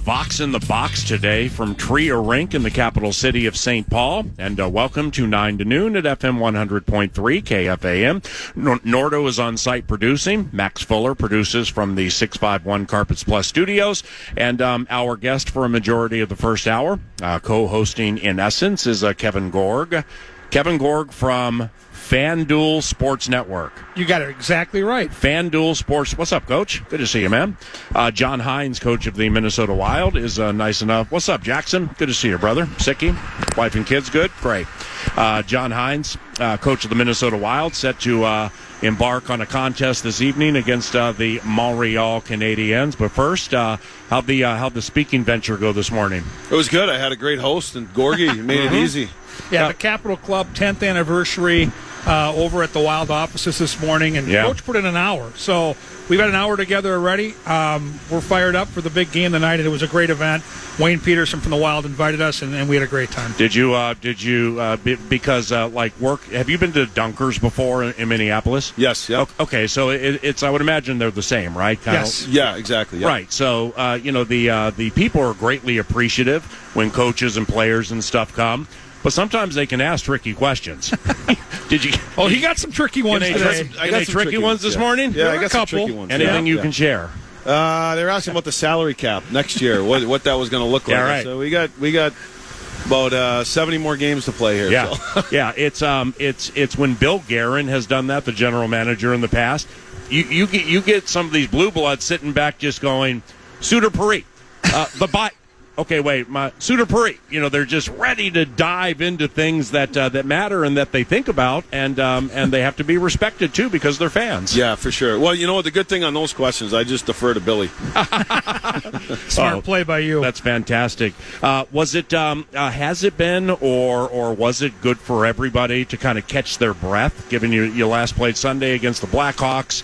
VOX in the Box today from Tria Rink in the capital city of St. Paul. And welcome to 9 to noon at FM 100.3 KFAN. Nordo is on site producing. Max Fuller produces from the 651 Carpets Plus studios. And our guest for a majority of the first hour, co-hosting in essence, is Kevin Gorg. Kevin Gorg from FanDuel Sports Network. You got it exactly right. FanDuel Sports. What's up, Coach? Good to see you, man. John Hynes, coach of the Minnesota Wild, is nice enough. What's up, Jackson? Good to see you, brother. Sicky? Wife and kids good? Great. John Hynes, coach of the Minnesota Wild, set to embark on a contest this evening against the Montreal Canadiens. But first, how'd the speaking venture go this morning? It was good. I had a great host, and Gorgie made it easy. Yeah, the Capital Club 10th anniversary over at the Wild offices this morning, and Coach put in an hour. So we've had an hour together already. We're fired up for the big game tonight, and it was a great event. Wayne Peterson from the Wild invited us, and we had a great time. Did you because work? Have you been to Dunkers before in Minneapolis? Yes. Yeah. Okay, so it's I would imagine they're the same, right? Yes. Yeah. Exactly. Yeah. Right. So the people are greatly appreciative when coaches and players and stuff come. But sometimes they can ask tricky questions. Did you? Oh, he got some tricky ones today. I got some tricky ones this morning. Yeah, I got a couple. some tricky ones. Anything you can share? They're asking about the salary cap next year. What that was going to look like. Yeah, right. So we got about 70 more games to play here. Yeah, so. Yeah. It's when Bill Guerin has done that, the general manager in the past. You get some of these blue bloods sitting back just going, Suter Puri, Okay, wait, Suter Puri. They're just ready to dive into things that matter and that they think about, and they have to be respected too because they're fans. Yeah, for sure. Well, the good thing on those questions, I just defer to Billy. Smart play by you. That's fantastic. Was it? Has it been, or was it good for everybody to kind of catch their breath? Given you last played Sunday against the Blackhawks.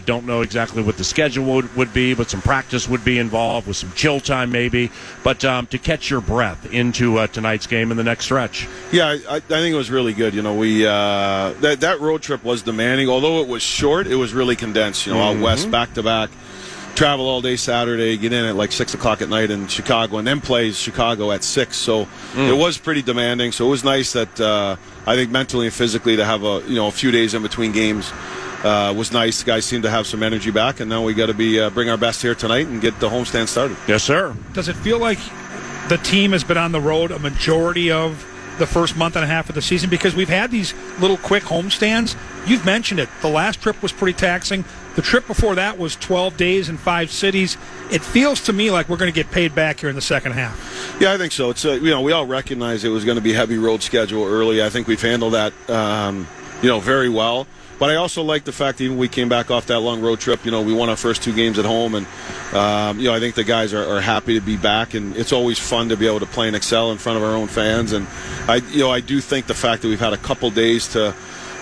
Don't know exactly what the schedule would be, but some practice would be involved with some chill time maybe. But to catch your breath into tonight's game and the next stretch. Yeah, I think it was really good. We that road trip was demanding. Although it was short, it was really condensed. Out west, back to back, travel all day Saturday, get in at like 6 o'clock at night in Chicago, and then play Chicago at 6. So it was pretty demanding. So it was nice that I think mentally and physically to have a few days in between games. Was nice. The guys seem to have some energy back, and now we got to bring our best here tonight and get the homestand started. Yes, sir. Does it feel like the team has been on the road a majority of the first month and a half of the season? Because we've had these little quick homestands. You've mentioned it. The last trip was pretty taxing. The trip before that was 12 days in 5 cities. It feels to me like we're going to get paid back here in the second half. Yeah, I think so. It's we all recognize it was going to be a heavy road schedule early. I think we've handled that very well. But I also like the fact that even we came back off that long road trip, we won our first 2 games at home, and I think the guys are happy to be back, and it's always fun to be able to play and excel in front of our own fans. And I do think the fact that we've had a couple days to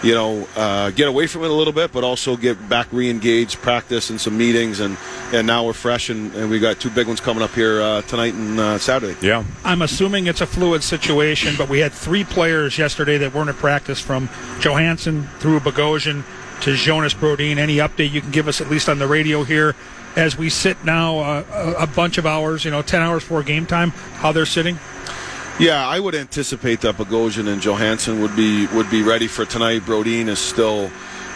get away from it a little bit, but also get back re-engaged, practice and some meetings, and now we're fresh, and we got 2 big ones coming up here tonight and Saturday. Yeah. I'm assuming it's a fluid situation, but we had 3 players yesterday that weren't at practice, from Johansson through Bogosian to Jonas Brodin. Any update you can give us, at least on the radio here, as we sit now a bunch of hours, 10 hours before game time, how they're sitting? Yeah, I would anticipate that Bogosian and Johansson would be ready for tonight. Brodin is still,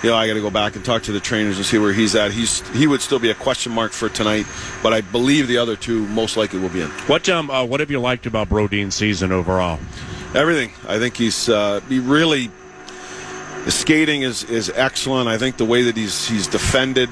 I got to go back and talk to the trainers and see where he's at. He would still be a question mark for tonight, but I believe the other 2 most likely will be in. What have you liked about Brodin's season overall? Everything. I think his skating is excellent. I think the way that he's defended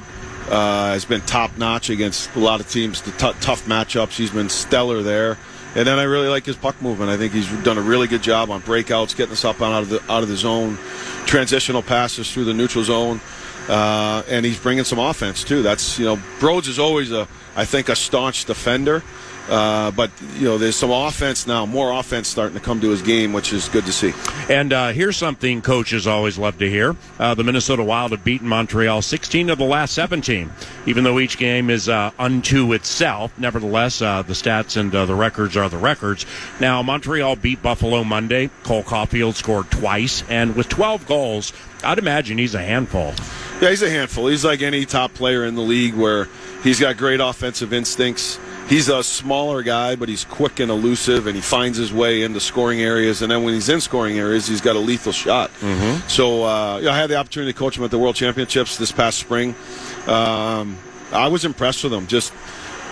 has been top notch against a lot of teams. The tough matchups, he's been stellar there. And then I really like his puck movement. I think he's done a really good job on breakouts, getting us up and out of the zone, transitional passes through the neutral zone, and he's bringing some offense too. That's Broads is always a staunch defender, but there's some offense now, more offense starting to come to his game, which is good to see. And here's something coaches always love to hear: the Minnesota Wild have beaten Montreal 16 of the last 17. Even though each game is unto itself, nevertheless, the stats and the records are the records. Now, Montreal beat Buffalo Monday. Cole Caulfield scored twice, and with 12 goals, I'd imagine he's a handful. Yeah, he's a handful. He's like any top player in the league where he's got great offensive instincts. he's a smaller guy, but he's quick and elusive, and he finds his way into scoring areas. And then when he's in scoring areas, he's got a lethal shot. Mm-hmm. So I had the opportunity to coach him at the World Championships this past spring. I was impressed with him. Just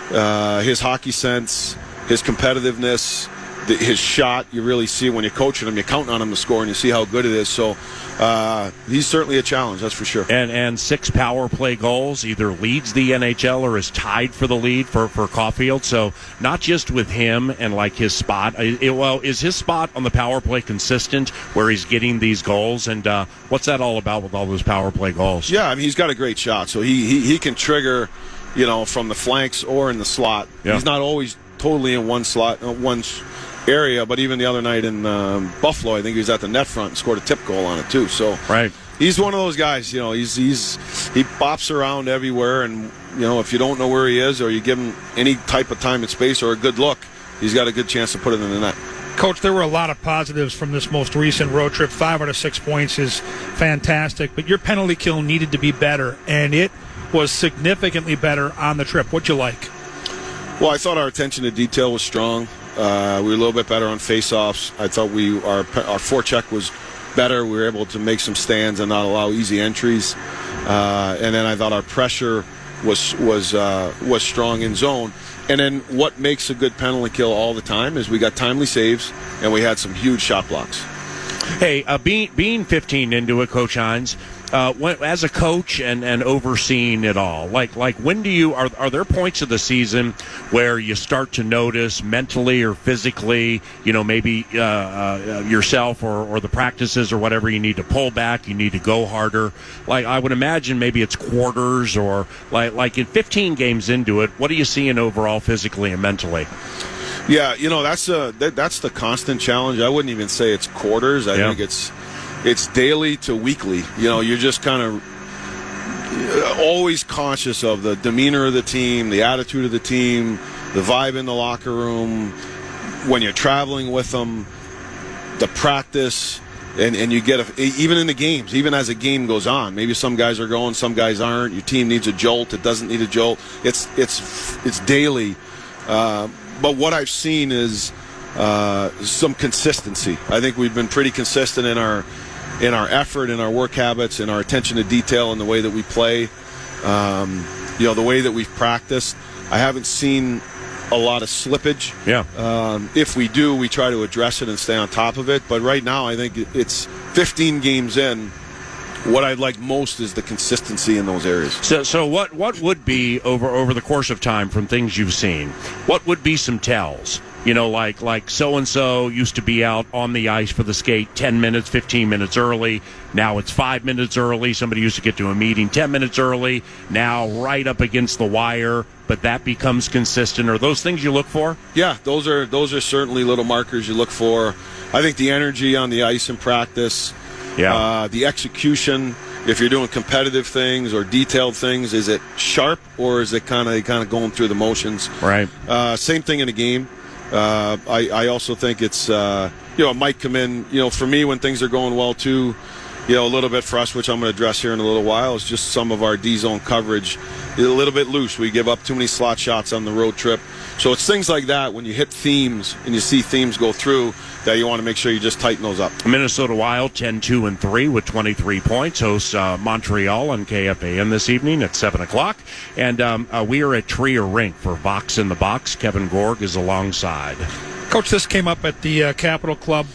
his hockey sense, his competitiveness, his shot. You really see when you're coaching him, you're counting on him to score, and you see how good it is. So he's certainly a challenge, that's for sure. And 6 power play goals, either leads the NHL or is tied for the lead for Caulfield. So not just with him and like his spot. Is his spot on the power play consistent where he's getting these goals? And what's that all about with all those power play goals? Yeah, I mean, he's got a great shot. So he can trigger, from the flanks or in the slot. Yeah. He's not always totally in one slot, one area, but even the other night in Buffalo, I think he was at the net front and scored a tip goal on it too. So he's one of those guys. He bops around everywhere, and if you don't know where he is or you give him any type of time and space or a good look, he's got a good chance to put it in the net. Coach, there were a lot of positives from this most recent road trip. 5 out of 6 points is fantastic, but your penalty kill needed to be better, and it was significantly better on the trip. What'd you like? Well, I thought our attention to detail was strong. We were a little bit better on face-offs. I thought our forecheck was better. We were able to make some stands and not allow easy entries. And then I thought our pressure was strong in zone. And then what makes a good penalty kill all the time is we got timely saves and we had some huge shot blocks. Hey, being 15 into it, Coach Hynes, as a coach and overseeing it all, like when do you are there points of the season where you start to notice mentally or physically, maybe yourself or the practices or whatever, you need to pull back, you need to go harder? Like I would imagine maybe it's quarters or like in 15 games into it, what are you seeing overall physically and mentally? Yeah, that's the constant challenge. I wouldn't even say it's quarters. I think it's daily to weekly. You're just kind of always conscious of the demeanor of the team, the attitude of the team, the vibe in the locker room, when you're traveling with them, the practice, and you get even in the games, even as a game goes on, maybe some guys are going, some guys aren't. Your team needs a jolt. It doesn't need a jolt. It's daily. But what I've seen is some consistency. I think we've been pretty consistent in our effort, in our work habits, in our attention to detail, in the way that we play, the way that we've practiced. I haven't seen a lot of slippage. Yeah. If we do, we try to address it and stay on top of it. But right now, I think it's 15 games in. What I'd like most is the consistency in those areas. So what would be over the course of time from things you've seen? What would be some tells? Like so-and-so used to be out on the ice for the skate 10 minutes, 15 minutes early. Now it's 5 minutes early. Somebody used to get to a meeting 10 minutes early. Now right up against the wire, but that becomes consistent. Are those things you look for? Yeah, those are certainly little markers you look for. I think the energy on the ice in practice, the execution, if you're doing competitive things or detailed things, is it sharp or is it kind of going through the motions? Right. Same thing in a game. I also think it's, it might come in, for me when things are going well too, a little bit for us, which I'm going to address here in a little while, is just some of our D-zone coverage is a little bit loose. We give up too many slot shots on the road trip. So it's things like that when you hit themes and you see themes go through that you want to make sure you just tighten those up. Minnesota Wild 10-2-3 with 23 points hosts Montreal on KFAN this evening at 7 o'clock. And we are at Trier Rink for VOX in the Box. Kevin Gorg is alongside. Coach, this came up at the Capitol Club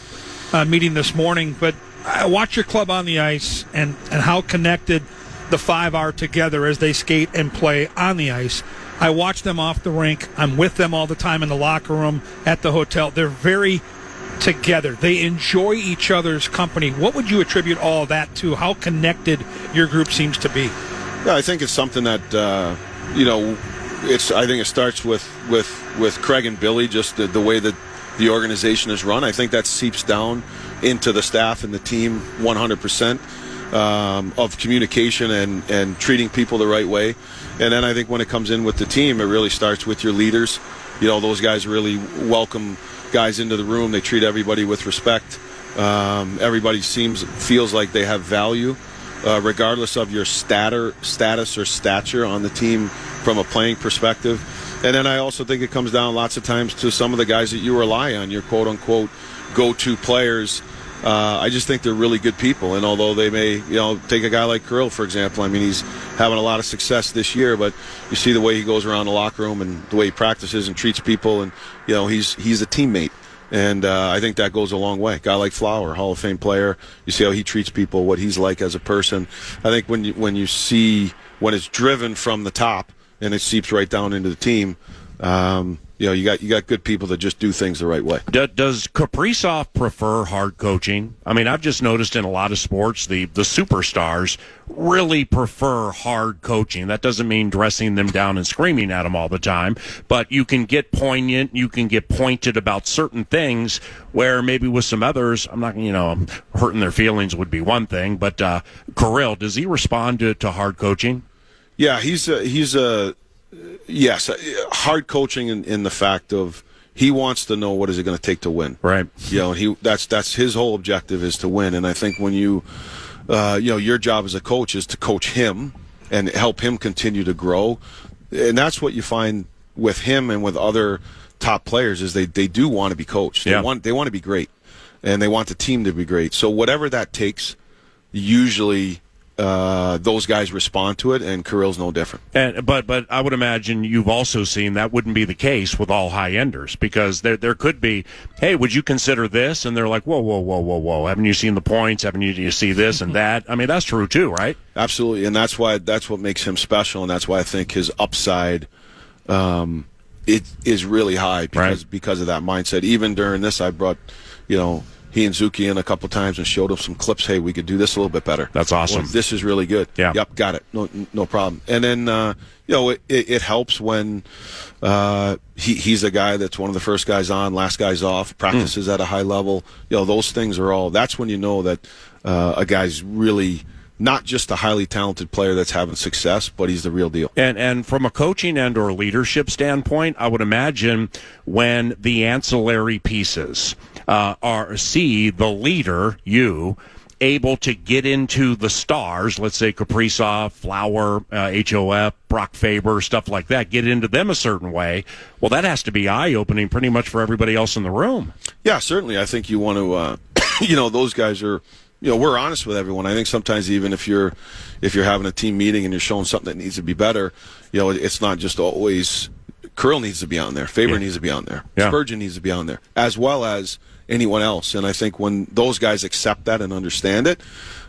meeting this morning, but I watch your club on the ice and how connected the 5 are together as they skate and play on the ice. I watch them off the rink. I'm with them all the time in the locker room, at the hotel. They're very together. They enjoy each other's company. What would you attribute all of that to? How connected your group seems to be? Yeah, I think it's something that, I think it starts with Craig and Billy, just the way that the organization is run. I think that seeps down into the staff and the team 100%. Of communication and treating people the right way. And then I think when it comes in with the team, it really starts with your leaders. Those guys really welcome guys into the room. They treat everybody with respect. Everybody feels like they have value. regardless of your status or stature on the team from a playing perspective. And then I also think it comes down lots of times to some of the guys that you rely on, your quote-unquote go-to players. I just think they're really good people. And although they may, take a guy like Kirill, for example. I mean, he's having a lot of success this year, but you see the way he goes around the locker room and the way he practices and treats people. And, he's a teammate. And I think that goes a long way. A guy like Flower, Hall of Fame player, you see how he treats people, what he's like as a person. I think when you see when it's driven from the top and it seeps right down into the team, you got good people that just do things the right way. Does Kaprizov prefer hard coaching? I mean, I've just noticed in a lot of sports the superstars really prefer hard coaching. That doesn't mean dressing them down and screaming at them all the time, but you can get poignant, you can get pointed about certain things where maybe with some others, I'm not, hurting their feelings would be one thing, but Kirill, does he respond to hard coaching? Yeah, yes, hard coaching in the fact of he wants to know what is it going to take to win. Right. That's his whole objective is to win. And I think when your job as a coach is to coach him and help him continue to grow. And that's what you find with him and with other top players is they do want to be coached. They want to be great, and they want the team to be great. So whatever that takes, usually those guys respond to it, and Kirill's no different. But I would imagine you've also seen that wouldn't be the case with all high-enders, because there could be, hey, would you consider this? And they're like, whoa. Haven't you seen the points? Haven't you see this and that? I mean, that's true too, right? Absolutely, and that's what makes him special, and that's why I think his upside it is really high because of that mindset. Even during this, I brought, he and Zuki in a couple times and showed him some clips. Hey, we could do this a little bit better. That's awesome. Or, this is really good. Yeah. Yep, got it. No problem. And then, it helps when he's a guy that's one of the first guys on, last guys off, practices at a high level. Those things that's when you know that a guy's really not just a highly talented player that's having success, but he's the real deal. And from a coaching and or leadership standpoint, I would imagine when the ancillary pieces see the leader, you, able to get into the stars, let's say Kaprizov, Flower, HOF, Brock Faber, stuff like that, get into them a certain way, well, that has to be eye-opening pretty much for everybody else in the room. Yeah, certainly. I think you want to, those guys are, we're honest with everyone. I think sometimes even if you're having a team meeting and you're showing something that needs to be better, it's not just always Kirill needs to be on there, Faber needs to be on there, Spurgeon needs to be on there, as well as anyone else. And I think when those guys accept that and understand it,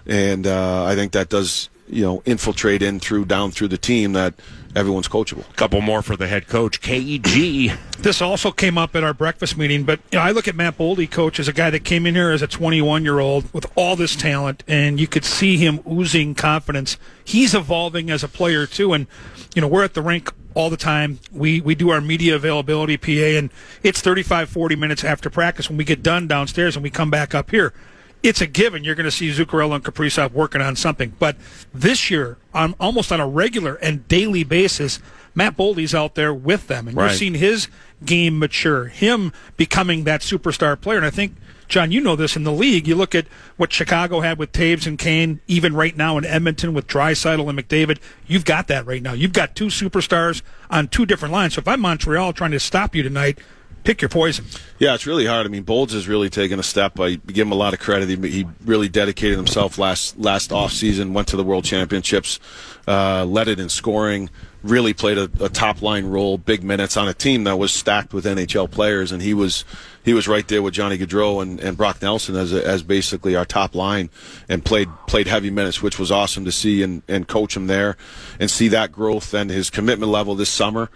and I think that does infiltrate down through the team, that everyone's coachable. A couple more for the head coach, KEG. This also came up at our breakfast meeting, but I look at Matt Boldy, coach, as a guy that came in here as a 21-year-old with all this talent, and you could see him oozing confidence. He's evolving as a player too, and we're at the rink all the time. We do our media availability PA, and it's 35-40 minutes after practice when we get done downstairs and we come back up here. It's a given you're going to see Zuccarello and Kaprizov working on something. But this year, almost on a regular and daily basis, Matt Boldy's out there with them. And you've seen his game mature, him becoming that superstar player. And I think, John, you know this in the league. You look at what Chicago had with Taves and Kane, even right now in Edmonton with Draisaitl and McDavid. You've got that right now. You've got two superstars on two different lines. So if I'm Montreal trying to stop you tonight, pick your poison. Yeah, it's really hard. I mean, Bolds has really taken a step. I give him a lot of credit. He really dedicated himself last offseason, went to the World Championships, led it in scoring, really played a top-line role, big minutes on a team that was stacked with NHL players, and he was right there with Johnny Gaudreau and Brock Nelson as basically our top line, and played heavy minutes, which was awesome to see and coach him there and see that growth and his commitment level this summer.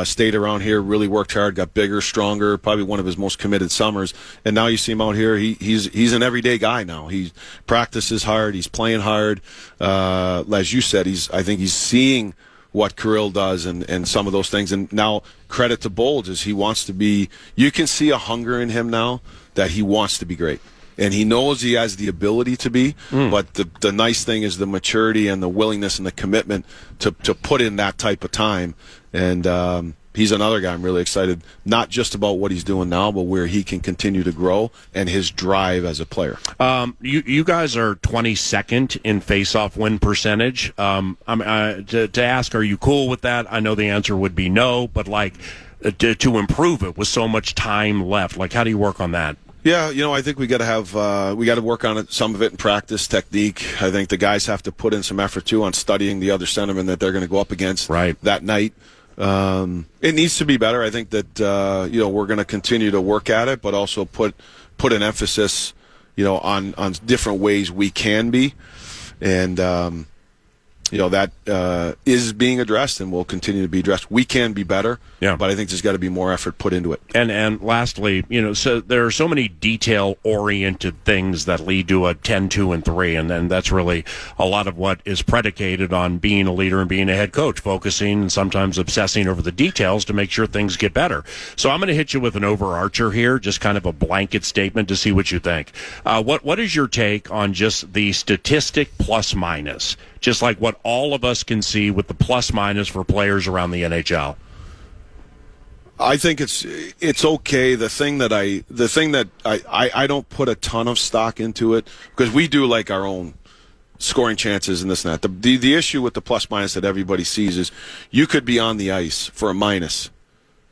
Stayed around here, really worked hard, got bigger, stronger, probably one of his most committed summers. And now you see him out here, he's an everyday guy now. He practices hard, he's playing hard. As you said, I think he's seeing what Kirill does and some of those things. And now credit to Bolds is he wants to be, you can see a hunger in him now that he wants to be great. And he knows he has the ability to be, but the nice thing is the maturity and the willingness and the commitment to put in that type of time. And he's another guy I'm really excited, not just about what he's doing now, but where he can continue to grow and his drive as a player. You guys are 22nd in face-off win percentage. To ask, are you cool with that? I know the answer would be no, but to improve it with so much time left, how do you work on that? Yeah, I think we got to work on it. Some of it in practice, technique. I think the guys have to put in some effort too on studying the other centerman that they're going to go up against that night. It needs to be better. I think that we're going to continue to work at it, but also put an emphasis, on different ways we can be, and that is being addressed and will continue to be addressed. We can be better, but I think there's got to be more effort put into it. And lastly, so there are so many detail-oriented things that lead to a 10-2-3, and then that's really a lot of what is predicated on being a leader and being a head coach, focusing and sometimes obsessing over the details to make sure things get better. So I'm going to hit you with an overarcher here, just kind of a blanket statement to see what you think. What is your take on just the statistic plus-minus? Just like what all of us can see with the plus-minus for players around the NHL. I think it's okay. The thing that I don't put a ton of stock into it, because we do our own scoring chances and this and that. The issue with the plus-minus that everybody sees is you could be on the ice for a minus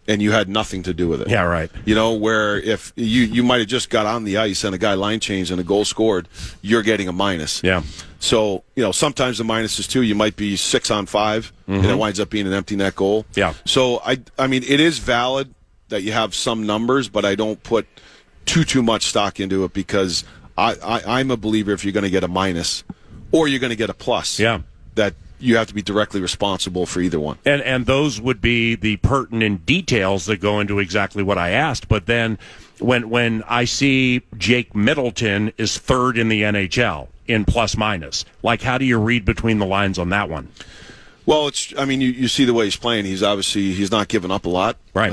and you had nothing to do with it. Yeah, right. Where if you might have just got on the ice and a guy line changed and a goal scored, you're getting a minus. Yeah. So, sometimes the minus is 2. You might be 6 on 5, and it winds up being an empty net goal. Yeah. So, I mean, it is valid that you have some numbers, but I don't put too much stock into it, because I'm a believer if you're going to get a minus or you're going to get a plus, that you have to be directly responsible for either one. And those would be the pertinent details that go into exactly what I asked. But then when I see Jake Middleton is 3rd in the NHL in plus-minus, how do you read between the lines on that one? Well, you see the way he's playing. He's not giving up a lot. Right.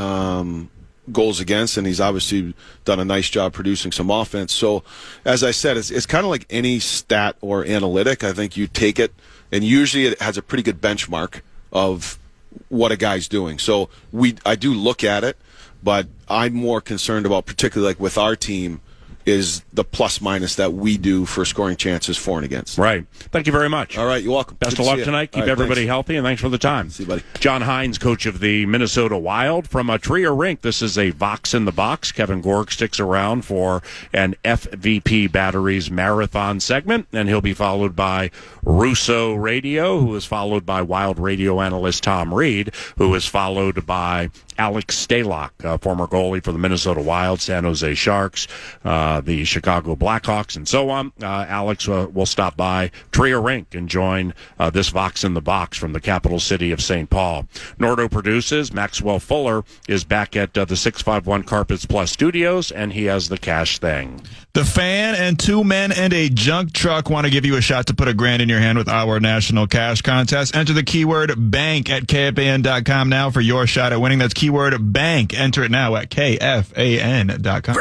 Goals against, and he's obviously done a nice job producing some offense. So, as I said, it's kind of like any stat or analytic. I think you take it, and usually it has a pretty good benchmark of what a guy's doing. So I do look at it, but I'm more concerned about, particularly with our team, is the plus-minus that we do for scoring chances for and against. Right. Thank you very much. All right, you're welcome. Best of luck tonight. Keep everybody healthy, and thanks for the time. See you, buddy. John Hynes, coach of the Minnesota Wild from Trier Rink. This is a VOX in the Box. Kevin Gorg sticks around for an FVP Batteries Marathon segment, and he'll be followed by Russo Radio, who is followed by Wild radio analyst Tom Reed, who is followed by Alex Stalock, former goalie for the Minnesota Wild, San Jose Sharks, the Chicago Blackhawks, and so on. Alex will stop by Trier Rink and join this Vox in the Box from the capital city of St. Paul. Nordo produces. Maxwell Fuller is back at the 651 Carpets Plus Studios, and he has the cash thing. The Fan and 2 Men and a Junk Truck want to give you a shot to put $1,000 in your hand with our national cash contest. Enter the keyword BANK at KFAN.com now for your shot at winning. That's keyword BANK. Enter it now at KFAN.com.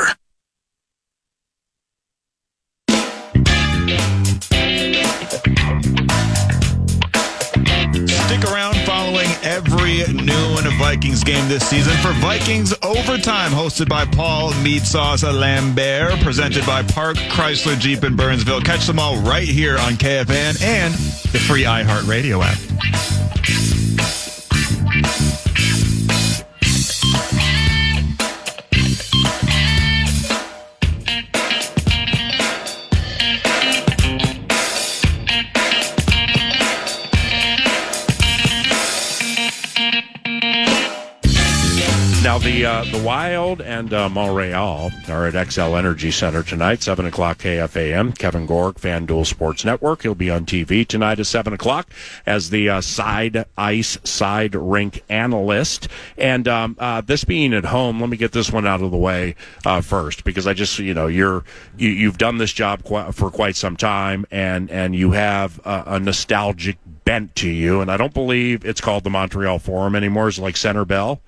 Stick around following every noon Vikings game this season for Vikings Overtime, hosted by Paul Meat Sauce Lambert, presented by Park Chrysler Jeep in Burnsville. Catch them all right here on KFAN and the free iHeartRadio app. Now, the Wild and Montreal are at XL Energy Center tonight, 7 o'clock KFAN. Kevin Gorg, FanDuel Sports Network. He'll be on TV tonight at 7 o'clock as the side rink analyst. And this being at home, let me get this one out of the way first, because I just, you've done this job for quite some time, and you have a nostalgic bent to you. And I don't believe it's called the Montreal Forum anymore. It's like Center Bell.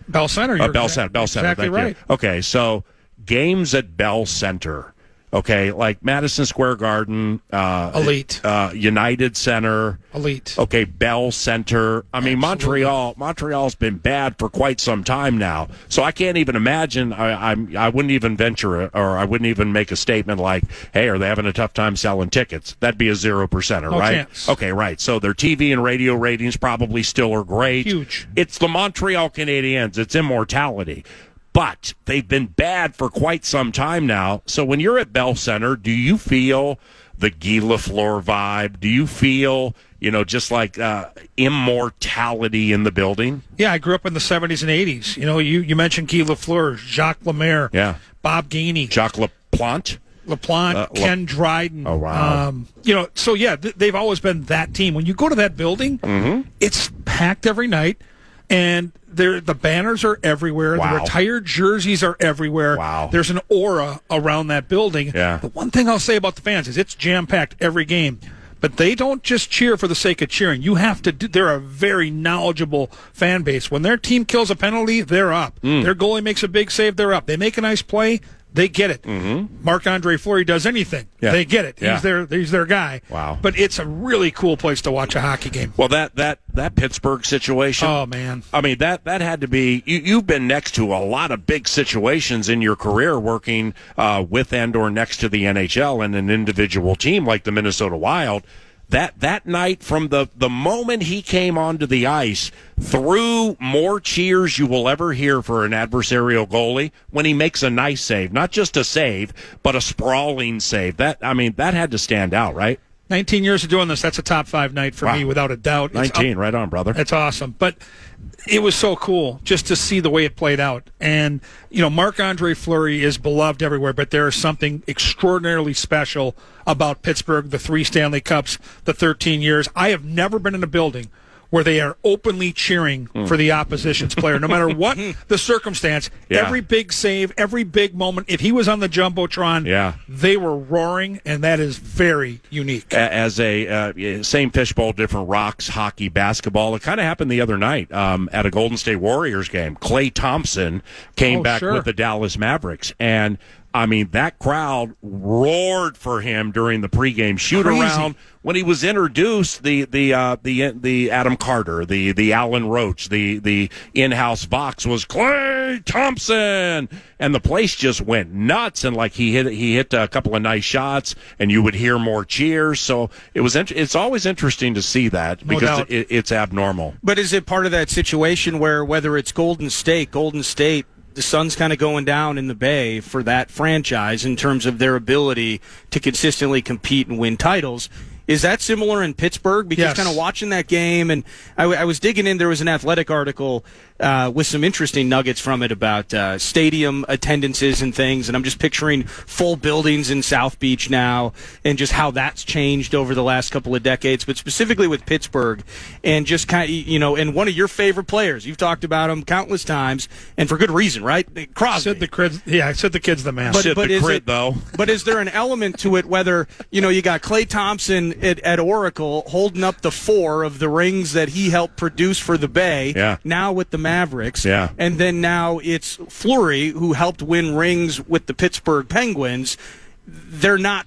Bell Center. Bell Center. Exactly right. Okay, so games at Bell Center. Okay, like Madison Square Garden, Elite, United Center, elite. Okay, Bell Center. I mean, Montreal's been bad for quite some time now. So I can't even imagine. I wouldn't even venture, or I wouldn't even make a statement like, "Hey, are they having a tough time selling tickets?" That'd be a 0%er, No right? chance. Okay, right. So their TV and radio ratings probably still are great. Huge. It's the Montreal Canadiens. It's immortality. But they've been bad for quite some time now. So when you're at Bell Center, do you feel the Guy Lafleur vibe? Do you feel, just like immortality in the building? Yeah, I grew up in the 70s and 80s. You mentioned Guy Lafleur, Jacques Lemaire, Bob Gainey, Jacques LaPlante, Ken Dryden. Oh, wow. They've always been that team. When you go to that building, it's packed every night, and the banners are everywhere. Wow. The retired jerseys are everywhere. Wow. There's an aura around that building. Yeah. The one thing I'll say about the fans is it's jam-packed every game. But they don't just cheer for the sake of cheering. You have to. They're a very knowledgeable fan base. When their team kills a penalty, they're up. Their goalie makes a big save, they're up. They make a nice play, they get it. Marc-Andre Fleury does anything, they get it. Yeah. He's their guy. Wow. But it's a really cool place to watch a hockey game. Well, that Pittsburgh situation. Oh man. I mean, that had to be. You've been next to a lot of big situations in your career, working with and or next to the NHL and an individual team like the Minnesota Wild. That night, from the moment he came onto the ice, through more cheers you will ever hear for an adversarial goalie when he makes a nice save, not just a save, but a sprawling save. That had to stand out, right? 19 years of doing this, that's a top 5 night for me, without a doubt. 19, right on, brother. That's awesome. But it was so cool just to see the way it played out. And, Marc-Andre Fleury is beloved everywhere, but there is something extraordinarily special about Pittsburgh, the 3 Stanley Cups, the 13 years. I have never been in a building where they are openly cheering for the opposition's player, no matter what the circumstance. Yeah. Every big save, every big moment. If he was on the Jumbotron, they were roaring, and that is very unique. As a same fishbowl, different rocks, hockey, basketball. It kind of happened the other night at a Golden State Warriors game. Klay Thompson came back with the Dallas Mavericks, and that crowd roared for him during the pregame shoot around when he was introduced. The Adam Carter, the Alan Roach, the in-house VOX was Klay Thompson, and the place just went nuts. And he hit a couple of nice shots, and you would hear more cheers. So it's always interesting to see that because it's abnormal. But is it part of that situation where whether it's Golden State, the sun's kind of going down in the Bay for that franchise in terms of their ability to consistently compete and win titles? Is that similar in Pittsburgh? Because kind of watching that game, and I was digging in, there was an Athletic article with some interesting nuggets from it about stadium attendances and things, and I'm just picturing full buildings in South Beach now and just how that's changed over the last couple of decades, but specifically with Pittsburgh and just kind of, and one of your favorite players. You've talked about him countless times, and for good reason, right? Crosby. I said the kid's the man. But is there an element to it whether, you got Klay Thompson at Oracle holding up the 4 of the rings that he helped produce for the Bay, now with the Mavericks, and then now it's Fleury who helped win rings with the Pittsburgh Penguins. They're not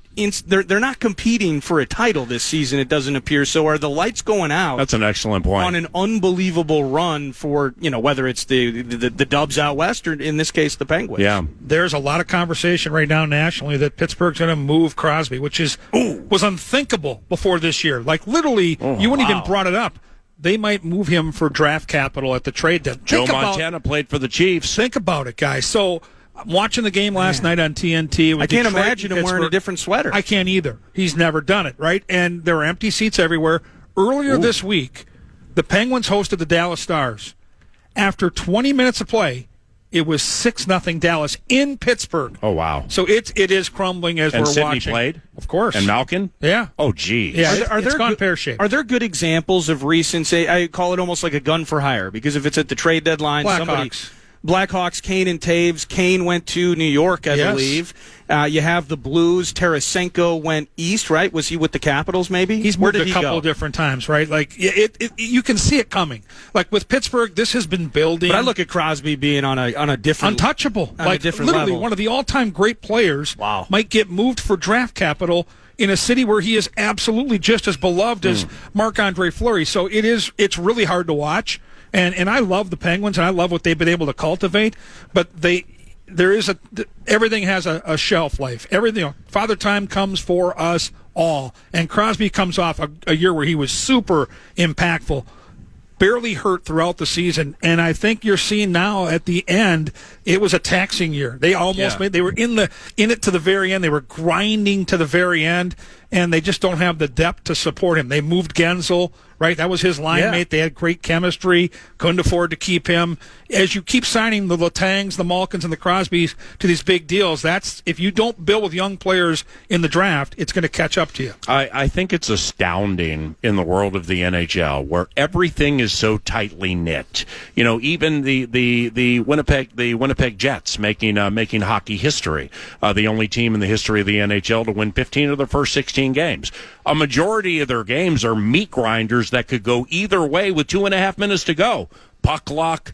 competing for a title this season, it doesn't appear. So are the lights going out? That's an excellent point. On an unbelievable run for, whether it's the Dubs out west or in this case the Penguins. Yeah. There's a lot of conversation right now nationally that Pittsburgh's going to move Crosby, which was unthinkable before this year. Literally, you wouldn't even brought it up. They might move him for draft capital at the trade deadline. Joe Montana played for the Chiefs. Think about it, guys. So watching the game last night on TNT. I can't imagine him wearing a different sweater. I can't either. He's never done it, right? And there were empty seats everywhere. Earlier this week, the Penguins hosted the Dallas Stars. After 20 minutes of play, it was 6-0 Dallas in Pittsburgh. Oh, wow. So it is crumbling as we're Sidney watching. Played? Of course. And Malkin? Yeah. Oh, geez. Yeah, Are it's there gone pear-shaped. Are there good examples of recent, say, I call it almost like a gun for hire, because if it's at the trade deadline, Blackhawks. Blackhawks, Kane and Taves. Kane went to New York, I believe. You have the Blues. Tarasenko went east, right? Was he with the Capitals, maybe? He's moved a couple of different times, right? Like, you can see it coming. Like, with Pittsburgh, this has been building. But I look at Crosby being on a different... Untouchable. Like, a different literally level. One of the all-time great players might get moved for draft capital in a city where he is absolutely just as beloved as Marc-Andre Fleury. So it's really hard to watch. And I love the Penguins, and I love what they've been able to cultivate. But everything has a shelf life. Everything, Father Time comes for us all. And Crosby comes off a year where he was super impactful, barely hurt throughout the season. And I think you're seeing now at the end, it was a taxing year. They almost they were in it to the very end. They were grinding to the very end, and they just don't have the depth to support him. They moved Gensel, right? That was his line mate. They had great chemistry, couldn't afford to keep him. As you keep signing the Letangs, the Malkins, and the Crosbys to these big deals, that's, if you don't build with young players in the draft, it's going to catch up to you. I think it's astounding in the world of the NHL where everything is so tightly knit. You know, even the Winnipeg Jets making hockey history, the only team in the history of the NHL to win 15 of their first 16 games. A majority of their games are meat grinders that could go either way with 2.5 minutes to go. Puck luck,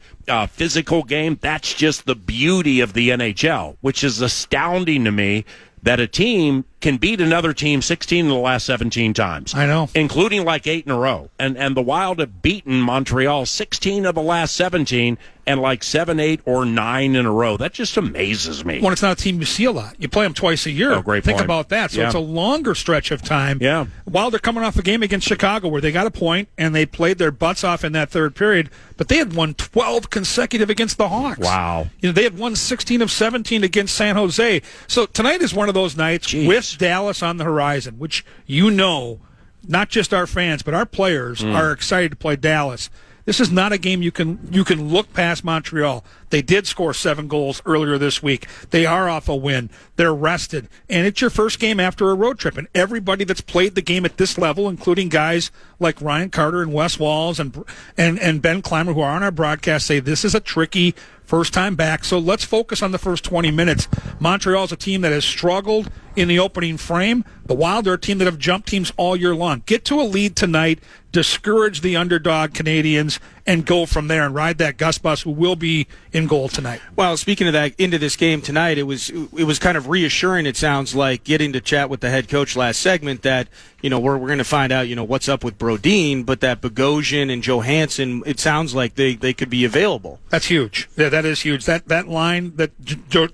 physical game. That's just the beauty of the NHL, which is astounding to me that a team can beat another team 16 of the last 17 times. I know. Including like 8 in a row. And the Wild have beaten Montreal 16 of the last 17 and like 7, 8, or 9 in a row. That just amazes me. When it's not a team you see a lot. You play them twice a year. Oh, great Think point. about that. So it's a longer stretch of time. Yeah. While they're coming off a game against Chicago where they got a point and they played their butts off in that third period, but they had won 12 consecutive against the Hawks. Wow. You know, they had won 16 of 17 against San Jose. So tonight is one of those nights with Dallas on the horizon, which not just our fans, but our players are excited to play Dallas. This is not a game you can look past Montreal. They did score 7 goals earlier this week. They are off a win. They're rested. And it's your first game after a road trip. And everybody that's played the game at this level, including guys like Ryan Carter and Wes Walls and Ben Clymer, who are on our broadcast, say this is a tricky first time back. So let's focus on the first 20 minutes. Montreal's a team that has struggled in the opening frame. The Wild are a team that have jumped teams all year long. Get to a lead tonight, discourage the underdog Canadians, and go from there and ride that Gus Bus, who will be in goal tonight. Well, speaking of that, into this game tonight, it was kind of reassuring, it sounds like, getting to chat with the head coach last segment that, you know, we're going to find out, you know, what's up with Brodin, but that Bogosian and Johansson, it sounds like they could be available. That's huge. Yeah, that is huge. That line that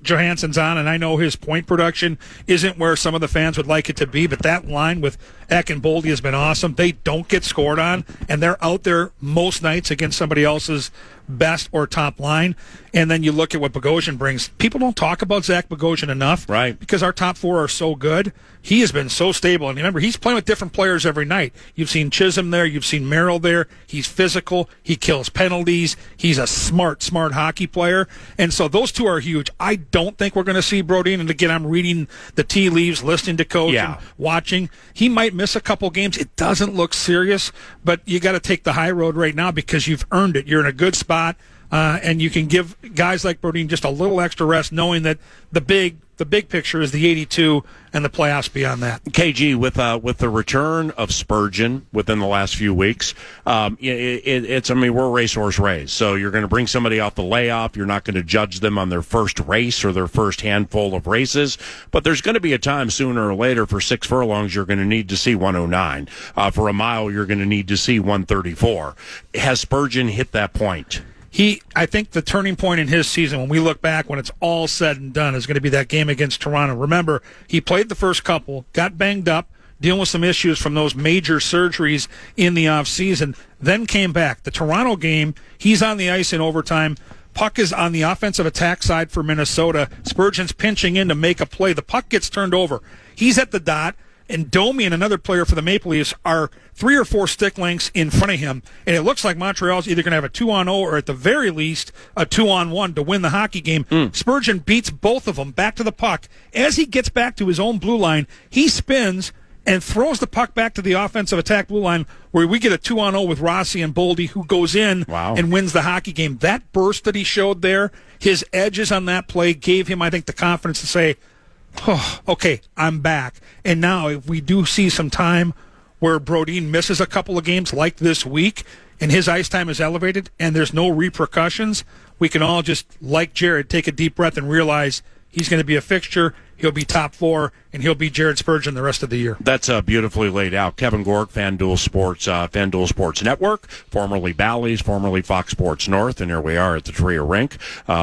Johansson's on, and I know his point production isn't where some of the fans would like it to be, but that line with Eck and Boldy has been awesome. They don't get scored on, and they're out there most nights against somebody else's best or top line. And then you look at what Bogosian brings. People don't talk about Zach Bogosian enough, right? Because our top 4 are so good. He has been so stable. And remember, he's playing with different players every night. You've seen Chisholm there. You've seen Merrill there. He's physical. He kills penalties. He's a smart hockey player. And so those 2 are huge. I don't think we're going to see Brodin. And again, I'm reading the tea leaves, listening to coach and watching. He might miss a couple games. It doesn't look serious, but you got to take the high road right now because you've earned it. You're in a good spot. And you can give guys like Brodin just a little extra rest, knowing that the big picture is the 82 and the playoffs beyond that. KG, with the return of Spurgeon within the last few weeks, we're racehorse raised. So you're going to bring somebody off the layoff. You're not going to judge them on their first race or their first handful of races. But there's going to be a time sooner or later for 6 furlongs you're going to need to see 109. For a mile you're going to need to see 134. Has Spurgeon hit that point? I think the turning point in his season, when we look back, when it's all said and done, is going to be that game against Toronto. Remember, he played the first couple, got banged up, dealing with some issues from those major surgeries in the offseason, then came back. The Toronto game, he's on the ice in overtime. Puck is on the offensive attack side for Minnesota. Spurgeon's pinching in to make a play. The puck gets turned over. He's at the dot. And Domi and another player for the Maple Leafs are 3 or 4 stick lengths in front of him. And it looks like Montreal's either going to have a 2-on-0 or at the very least a 2-on-1 to win the hockey game. Spurgeon beats both of them back to the puck. As he gets back to his own blue line, he spins and throws the puck back to the offensive attack blue line where we get a 2-on-0 with Rossi and Boldy, who goes in and wins the hockey game. That burst that he showed there, his edges on that play gave him, I think, the confidence to say, oh, okay, I'm back. And now if we do see some time where Brodin misses a couple of games like this week and his ice time is elevated and there's no repercussions, we can all just, like Jared, take a deep breath and realize he's going to be a fixture. He'll be top 4, and he'll be Jared Spurgeon the rest of the year. That's beautifully laid out. Kevin Gorg, FanDuel Sports Network, formerly Bally's, formerly Fox Sports North, and here we are at the Tria Rink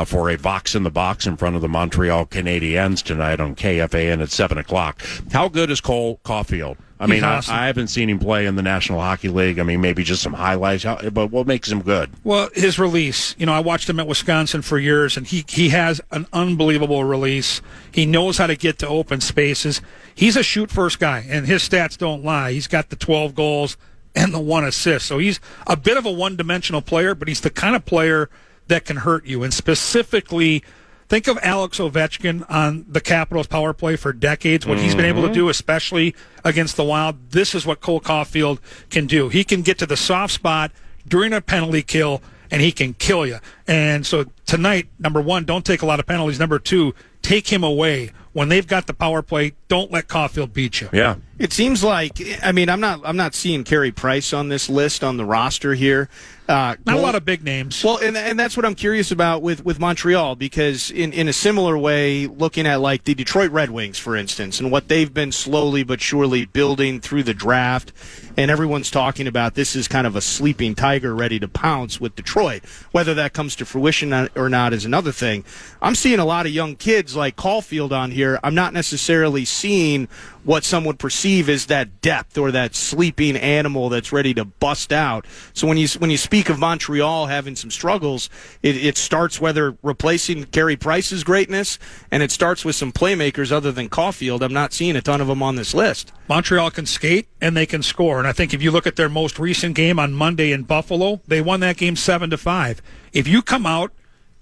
for a VOX in the Box in front of the Montreal Canadiens tonight on KFAN at 7 o'clock. How good is Cole Caulfield? I mean, awesome. I haven't seen him play in the National Hockey League. I mean, maybe just some highlights, but what makes him good? Well, his release. I watched him at Wisconsin for years, and he has an unbelievable release. He knows how to get to open spaces. He's a shoot-first guy, and his stats don't lie. He's got the 12 goals and the 1 assist. So he's a bit of a one-dimensional player, but he's the kind of player that can hurt you. And specifically, think of Alex Ovechkin on the Capitals power play for decades, what he's been able to do, especially against the Wild. This is what Cole Caulfield can do. He can get to the soft spot during a penalty kill, and he can kill you. And so tonight, number 1, don't take a lot of penalties. Number 2, take him away. When they've got the power play, don't let Caulfield beat you. Yeah. It seems like, I mean, I'm not seeing Carey Price on this list on the roster here. Not a lot of big names. Well, and that's what I'm curious about with Montreal, because in a similar way, looking at like the Detroit Red Wings, for instance, and what they've been slowly but surely building through the draft, and everyone's talking about this is kind of a sleeping tiger ready to pounce with Detroit. Whether that comes to fruition or not is another thing. I'm seeing a lot of young kids like Caulfield on here. I'm not necessarily seeing what some would perceive as that depth or that sleeping animal that's ready to bust out. So when you speak of Montreal having some struggles, it starts whether replacing Carey Price's greatness, and it starts with some playmakers other than Caulfield. I'm not seeing a ton of them on this list. Montreal can skate and they can score, and I think if you look at their most recent game on Monday in Buffalo, they won that game 7-5. If you come out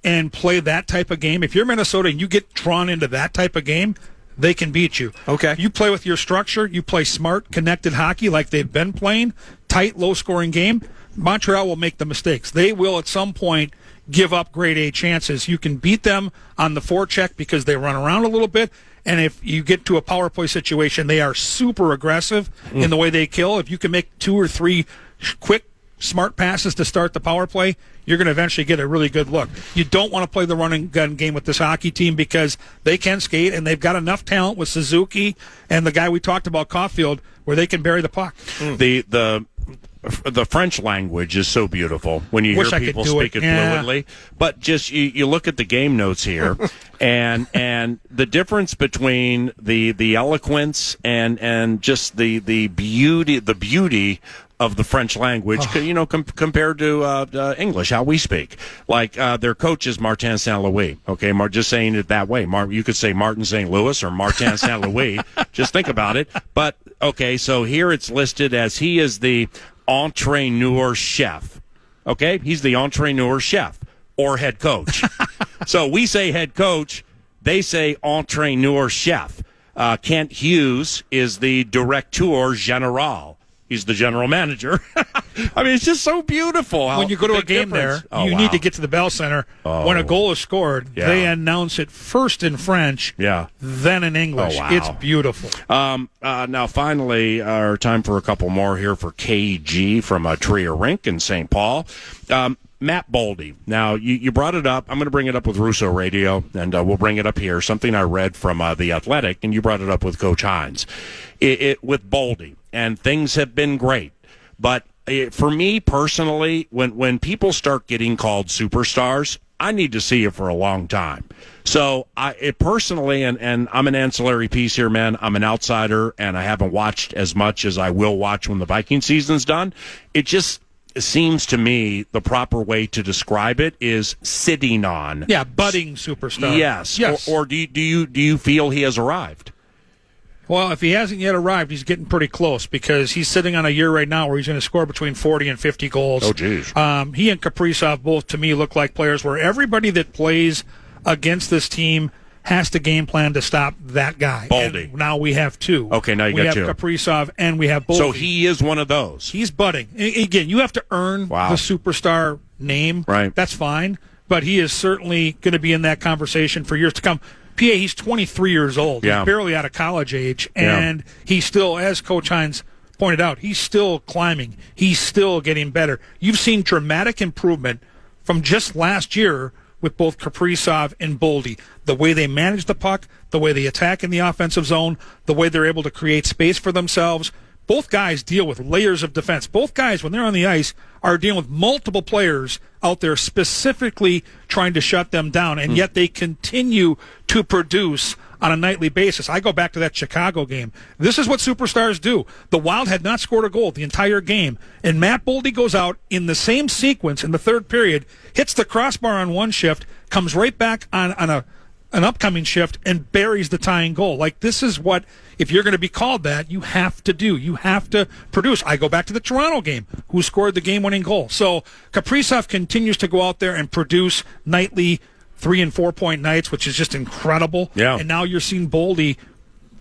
and play that type of game, if you're Minnesota and you get drawn into that type of game, they can beat you. Okay. You play with your structure, you play smart, connected hockey like they've been playing, tight, low-scoring game, Montreal will make the mistakes. They will at some point give up grade A chances. You can beat them on the forecheck because they run around a little bit, and if you get to a power play situation, they are super aggressive in the way they kill. If you can make 2 or 3 quick, smart passes to start the power play, you're going to eventually get a really good look. You don't want to play the running gun game with this hockey team because they can skate, and they've got enough talent with Suzuki and the guy we talked about, Caulfield, where they can bury the puck. The French language is so beautiful when you hear people speak it fluently. But just you look at the game notes here, and the difference between the eloquence and just the beauty of the French language, compared to English, how we speak. Like their coach is Martin St. Louis. Okay, just saying it that way. You could say Martin St. Louis or Martin St. Louis. Just think about it. But okay, so here it's listed as he is the entraîneur chef. Okay, he's the entraîneur chef or head coach. So we say head coach, they say entraîneur chef. Kent Hughes is the directeur général. He's the general manager. I mean, it's just so beautiful. When you go to a game there, you need to get to the Bell Center. When a goal is scored, they announce it first in French, then in English. It's beautiful. Now, finally, our time for a couple more here for KG from Tria Rink in St. Paul. Matt Boldy. Now, you brought it up. I'm going to bring it up with Russo Radio, and we'll bring it up here. Something I read from The Athletic, and you brought it up with Coach Hynes. With Boldy, and things have been great. But for me personally, when people start getting called superstars, I need to see it for a long time. So personally, and I'm an ancillary piece here, man. I'm an outsider, and I haven't watched as much as I will watch when the Viking season's done. It just seems to me the proper way to describe it is sitting on. Yeah, budding superstar. Yes. Or do you feel he has arrived? Well, if he hasn't yet arrived, he's getting pretty close because he's sitting on a year right now where he's going to score between 40 and 50 goals. Oh, geez. He and Kaprizov both, to me, look like players where everybody that plays against this team has to game plan to stop that guy. Boldy. And now we have two. Okay, now you we got two. We have Kaprizov and we have Boldy. So he is one of those. He's budding. Again, you have to earn the superstar name. Right. That's fine. But he is certainly going to be in that conversation for years to come. PA, he's 23 years old. Yeah. He's barely out of college age. And he's still, as Coach Hynes pointed out, he's still climbing. He's still getting better. You've seen dramatic improvement from just last year with both Kaprizov and Boldy. The way they manage the puck, the way they attack in the offensive zone, the way they're able to create space for themselves. Both guys deal with layers of defense. Both guys, when they're on the ice, are dealing with multiple players out there specifically trying to shut them down, and yet they continue to produce on a nightly basis. I go back to that Chicago game. This is what superstars do. The Wild had not scored a goal the entire game, and Matt Boldy goes out in the same sequence in the third period, hits the crossbar on one shift, comes right back on an upcoming shift, and buries the tying goal. Like, this is what, if you're going to be called that, you have to do. You have to produce. I go back to the Toronto game, who scored the game-winning goal. So Kaprizov continues to go out there and produce nightly 3- and 4-point nights, which is just incredible. Yeah. And now you're seeing Boldy,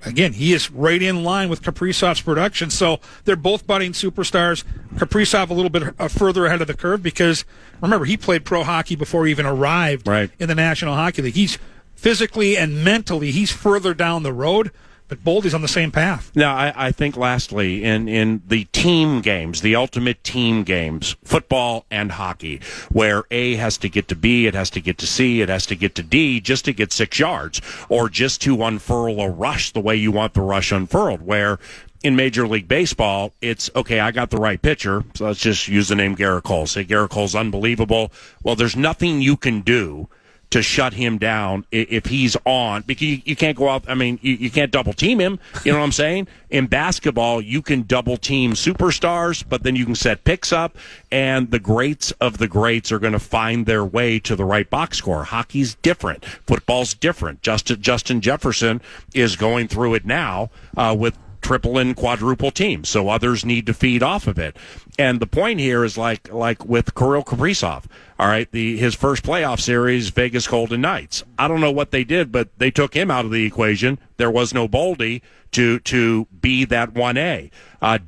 again, he is right in line with Kaprizov's production. So they're both budding superstars. Kaprizov a little bit further ahead of the curve because, remember, he played pro hockey before he even arrived in the National Hockey League. He's physically and mentally, he's further down the road. But Boldy's on the same path. Now, I think lastly, in the team games, the ultimate team games, football and hockey, where A has to get to B, it has to get to C, it has to get to D just to get 6 yards, or just to unfurl a rush the way you want the rush unfurled, where in Major League Baseball, it's, okay, I got the right pitcher, so let's just use the name Garrett Cole. Say Garrett Cole's unbelievable. Well, there's nothing you can do to shut him down if he's on, because you can't go out. I mean, you can't double team him. You know what I'm saying? In basketball, you can double team superstars, but then you can set picks up, and the greats of the greats are going to find their way to the right box score. Hockey's different. Football's different. Justin Jefferson is going through it now with triple and quadruple teams, so others need to feed off of it. And the point here is like with Kirill Kaprizov. All right, his first playoff series, Vegas Golden Knights. I don't know what they did, but they took him out of the equation. There was no Boldy to be that 1A.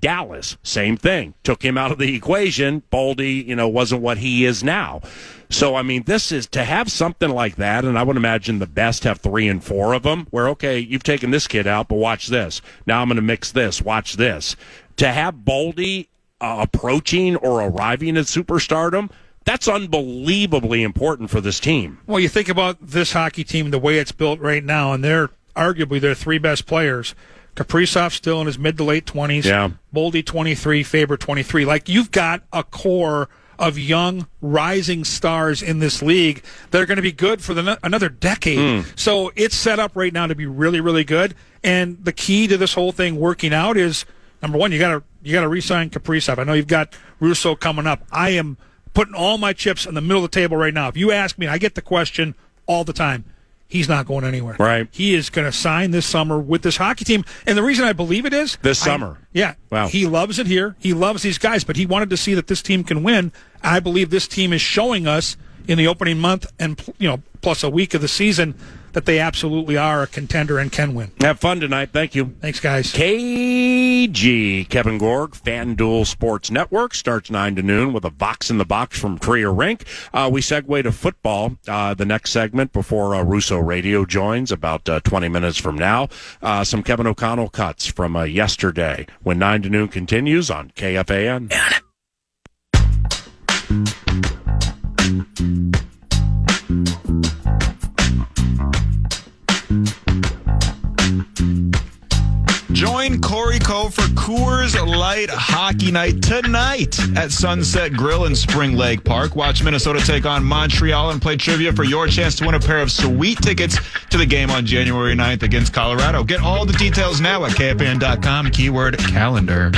Dallas, same thing. Took him out of the equation. Boldy, wasn't what he is now. So, I mean, this is to have something like that, and I would imagine the best have 3 and 4 of them, where, okay, you've taken this kid out, but watch this. Now I'm going to mix this. Watch this. To have Boldy approaching or arriving at superstardom, that's unbelievably important for this team. Well, you think about this hockey team, the way it's built right now, and they're arguably their 3 best players. Kaprizov still in his mid to late 20s. Yeah. Boldy 23, Faber 23. Like, you've got a core of young, rising stars in this league that are going to be good for another decade. So it's set up right now to be really, really good. And the key to this whole thing working out is, number one, you got to re-sign Kaprizov. I know you've got Russo coming up. I am putting all my chips in the middle of the table right now. If you ask me, I get the question all the time. He's not going anywhere. Right. He is going to sign this summer with this hockey team. And the reason I believe it is this summer. Wow. He loves it here. He loves these guys, but he wanted to see that this team can win. I believe this team is showing us in the opening month and plus a week of the season that they absolutely are a contender and can win. Have fun tonight. Thank you. Thanks, guys. KG, Kevin Gorg, FanDuel Sports Network, starts 9 to noon with a VOX in the Box from Trier Rink. We segue to football, the next segment before Russo Radio joins about 20 minutes from now. Some Kevin O'Connell cuts from yesterday when 9 to noon continues on KFAN. Join Corey Cove for Coors Light Hockey Night tonight at Sunset Grill in Spring Lake Park. Watch Minnesota take on Montreal and play trivia for your chance to win a pair of sweet tickets to the game on January 9th against Colorado. Get all the details now at KFAN.com, keyword calendar.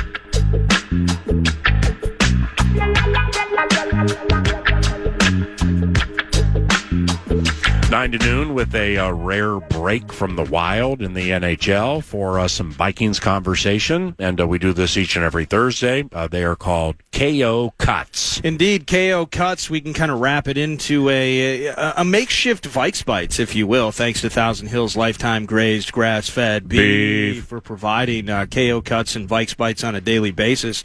9 to noon with a rare break from the Wild in the NHL for some Vikings conversation. And we do this each and every Thursday. They are called KO Cuts. Indeed, KO Cuts. We can kind of wrap it into a makeshift Vikes Bites, if you will, thanks to Thousand Hills Lifetime Grazed Grass-Fed Beef for providing KO Cuts and Vikes Bites on a daily basis.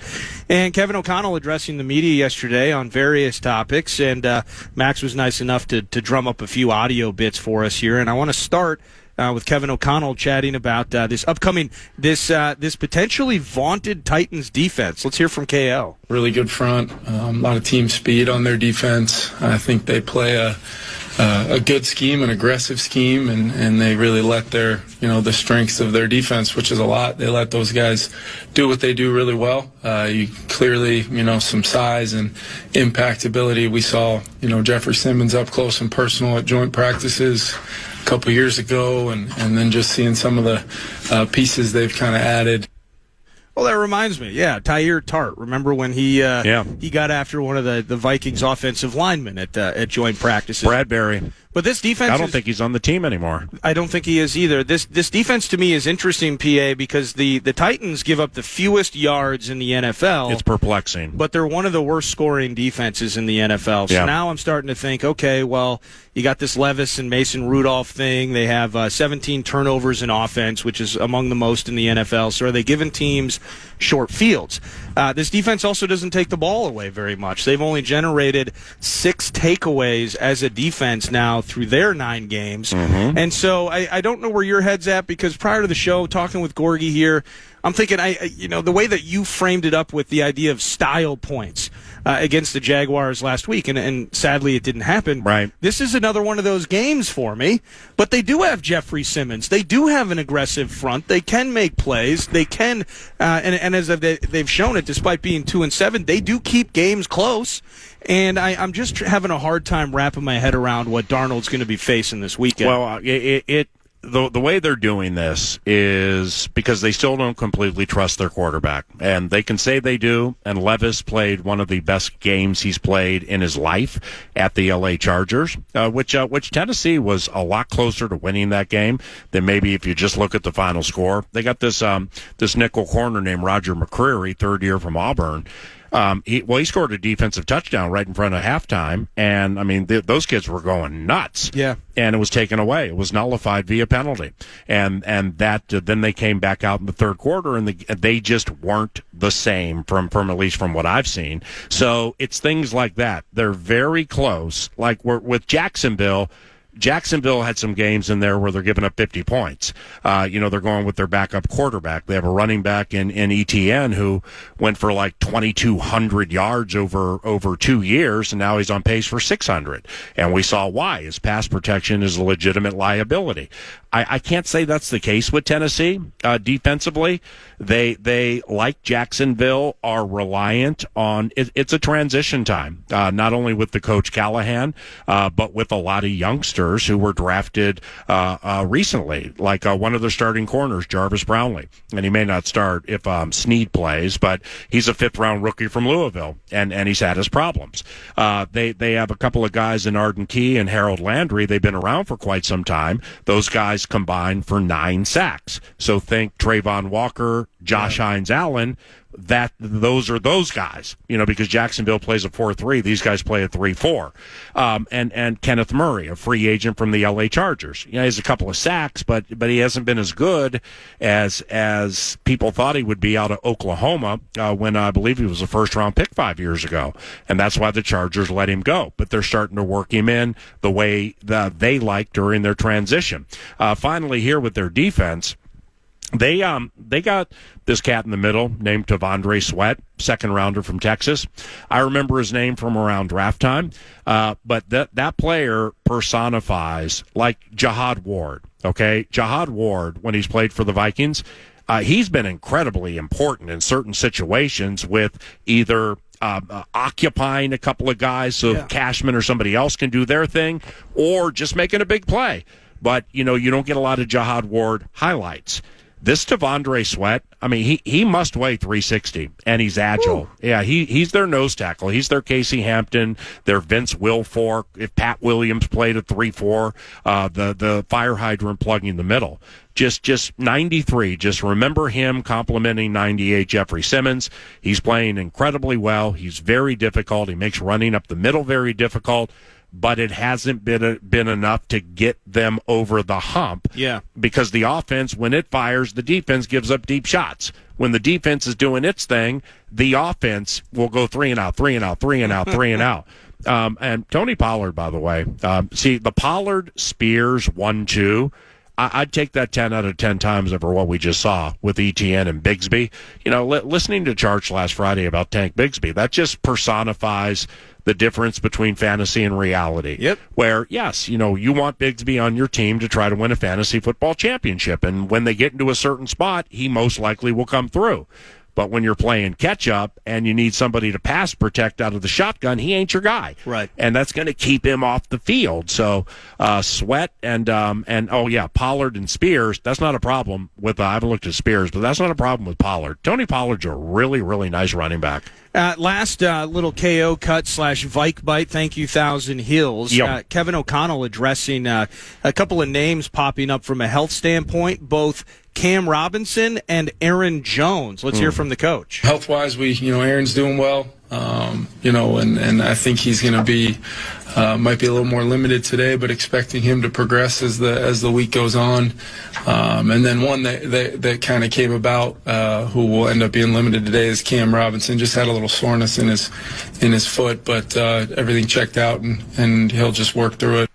And Kevin O'Connell addressing the media yesterday on various topics. And Max was nice enough to drum up a few audio bits for us here, and I want to start with Kevin O'Connell chatting about this potentially vaunted Titans defense. Let's hear from KO. Really good front, a lot of team speed on their defense. I think they play a good scheme, an aggressive scheme, and they really let the strengths of their defense, which is a lot. They let those guys do what they do really well. You clearly, some size and impact ability. We saw, Jeffrey Simmons up close and personal at joint practices a couple years ago, and then just seeing some of the pieces they've kind of added. Well, that reminds me, Tyre Tart. Remember when he got after one of the Vikings offensive linemen at joint practices? Bradbury. But this defense, I don't think he's on the team anymore. I don't think he is either. This defense to me is interesting, PA, because the Titans give up the fewest yards in the NFL. It's perplexing. But they're one of the worst scoring defenses in the NFL. So now I'm starting to think, okay, well, you got this Levis and Mason Rudolph thing. They have 17 turnovers in offense, which is among the most in the NFL. So are they giving teams short fields? This defense also doesn't take the ball away very much. They've only generated 6 takeaways as a defense now through their 9 games. Mm-hmm. And so I don't know where your head's at, because prior to the show, talking with Gorgie here, I'm thinking, the way that you framed it up with the idea of style points against the Jaguars last week, and sadly it didn't happen. Right. This is another one of those games for me, but they do have Jeffrey Simmons. They do have an aggressive front. They can make plays. They can, and as they've shown it, despite being 2-7, they do keep games close. And I'm just having a hard time wrapping my head around what Darnold's going to be facing this weekend. Well, the way they're doing this is because they still don't completely trust their quarterback. And they can say they do, and Levis played one of the best games he's played in his life at the LA Chargers, which Tennessee was a lot closer to winning that game than maybe if you just look at the final score. They got this nickel corner named Roger McCreary, third year from Auburn. He scored a defensive touchdown right in front of halftime, and I mean those kids were going nuts. Yeah, and it was taken away. It was nullified via penalty, and that then they came back out in the third quarter, and they just weren't the same from at least from what I've seen. So it's things like that. They're very close. Like with Jacksonville. Jacksonville had some games in there where they're giving up 50 points. They're going with their backup quarterback. They have a running back in ETN who went for like 2,200 yards over 2 years, and now he's on pace for 600. And we saw why. His pass protection is a legitimate liability. I can't say that's the case with Tennessee defensively. They like Jacksonville, are reliant on it's a transition time, not only with the coach Callahan, but with a lot of youngsters who were drafted recently, like one of their starting corners, Jarvis Brownlee. And he may not start if Snead plays, but he's a 5th-round rookie from Louisville, and he's had his problems. They have a couple of guys in Arden Key and Harold Landry. They've been around for quite some time. Those guys combined for 9 sacks. So think Trayvon Walker, Josh Hines Allen. Those are those guys, because Jacksonville plays a 4-3. These guys play a 3-4. And Kenneth Murray, a free agent from the LA Chargers. He has a couple of sacks, but he hasn't been as good as people thought he would be out of Oklahoma when I believe he was a first-round pick 5 years ago. And that's why the Chargers let him go. But they're starting to work him in the way that they like during their transition. Finally, here with their defense, They got this cat in the middle named Tavondre Sweat, 2nd-rounder from Texas. I remember his name from around draft time, but that player personifies like Jihad Ward, okay? Jihad Ward, when he's played for the Vikings, he's been incredibly important in certain situations with either occupying a couple of guys so Cashman or somebody else can do their thing, or just making a big play. But, you don't get a lot of Jihad Ward highlights. This Devondre Sweat, I mean, he must weigh 360, and he's agile. Ooh. Yeah, he's their nose tackle. He's their Casey Hampton, their Vince Wilfork. If Pat Williams played at 3-4, the fire hydrant plugging in the middle. Just 93. Just remember him complimenting 98 Jeffrey Simmons. He's playing incredibly well. He's very difficult. He makes running up the middle very difficult. But it hasn't been enough to get them over the hump. Yeah. Because the offense, when it fires, the defense gives up deep shots. When the defense is doing its thing, the offense will go 3 and out, 3 and out, 3 and out, 3 and out. And Tony Pollard, by the way, see the Pollard Spears 1-2. I'd take that 10 out of 10 times over what we just saw with ETN and Bigsby. You know, listening to Charge last Friday about Tank Bigsby, that just personifies the difference between fantasy and reality. Yep. Where, yes, you know, you want Bigsby on your team to try to win a fantasy football championship. And when they get into a certain spot, he most likely will come through. But when you're playing catch-up and you need somebody to pass protect out of the shotgun, he ain't your guy. Right. And that's going to keep him off the field. So Sweat and Pollard and Spears, that's not a problem with, I haven't looked at Spears, but that's not a problem with Pollard. Tony Pollard's a really, really nice running back. Last little KO cut / Vike bite. Thank you, Thousand Hills. Yep. Kevin O'Connell addressing a couple of names popping up from a health standpoint, both Cam Robinson and Aaron Jones. Let's hear from the coach. Health-wise, Aaron's doing well. And I think he's going to be might be a little more limited today, but expecting him to progress as the week goes on. And then one that kind of came about, who will end up being limited today, is Cam Robinson. Just had a little soreness in his foot, but everything checked out, and he'll just work through it.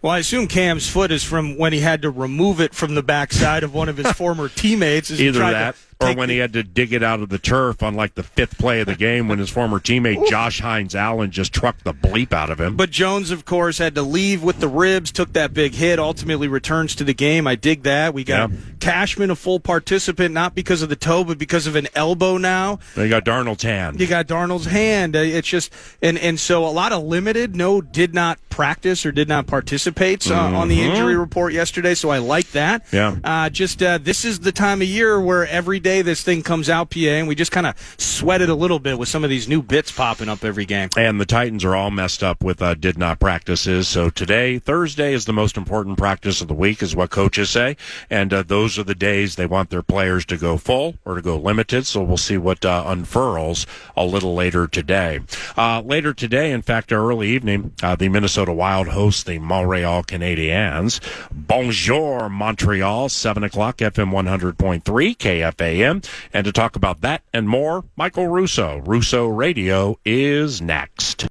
Well, I assume Cam's foot is from when he had to remove it from the backside of one of his former teammates. Either that, or when he had to dig it out of the turf on like the 5th play of the game when his former teammate Josh Hynes Allen just trucked the bleep out of him. But Jones, of course, had to leave with the ribs, took that big hit, ultimately returns to the game. I dig that. We got Cashman, a full participant, not because of the toe, but because of an elbow now. You got Darnold's hand. You got Darnold's hand. It's just, and so a lot of limited, did not practice or did not participate on the injury report yesterday, so I like that. Yeah. This is the time of year where every day this thing comes out, PA, and we just kind of sweat it a little bit with some of these new bits popping up every game. And the Titans are all messed up with did not practices. So today, Thursday, is the most important practice of the week, is what coaches say. And those are the days they want their players to go full or to go limited. So we'll see what unfurls a little later today. Later today, in fact, early evening, the Minnesota Wild hosts the Montreal Canadiens. Bonjour, Montreal, 7 o'clock, FM 100.3, KFAN. And to talk about that and more, Michael Russo. Russo Radio is next.